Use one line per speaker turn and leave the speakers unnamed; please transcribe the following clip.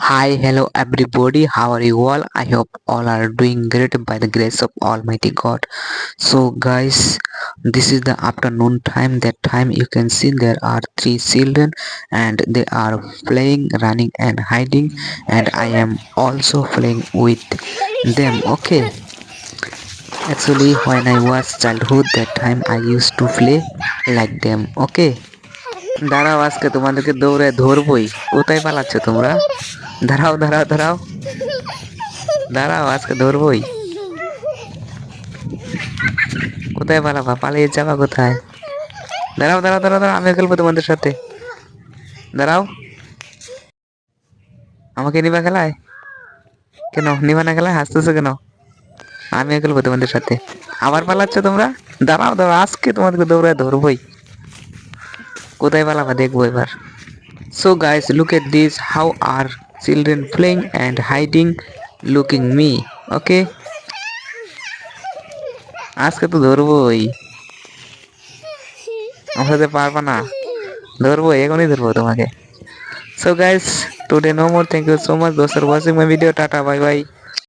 Hi, hello everybody. How are you all? I hope all are doing great by the grace of Almighty God. So, guys, this is the afternoon time. That time you can see there are three children and they are playing, running, and hiding, and I am also playing with them. Okay, actually, when I was childhood, that time I used to play like them. Okay, দাঁড়াও আজকে তোমাদেরকে দৌড়ে ধরবই। কোথায় পালাচ্ছ তোমরা? দাঁড়াও দাঁড়াও দাঁড়াও দাঁড়াও আজকে ধরবই। কোথায় পালাবা? পালিয়ে যাবা কোথায়? দাঁড়াও দাঁড়াও দাঁড়াও দাঁড়াও, আমিও খেলবো তোমাদের সাথে। দাঁড়াও, আমাকে নিবা খেলায়? কেন নিবা না খেলায়? হাসতেছো কেন? আমিও খেলবো তোমাদের সাথে। আবার পালাচ্ছ তোমরা? দাঁড়াও দাঁড়াও, আজকে তোমাদেরকে দৌড়ায় ধরবই। কোথায় পালাবা দেখবো এবার। So guys, look at this. How are children playing and hiding, looking me? Okay, আজকে তো ধরবই। আমার সাথে পারবা না, ধরবো, এখনই ধরবো তোমাকে। So guys, today no more. Thank you so much those for watching my video. Tata, bye bye.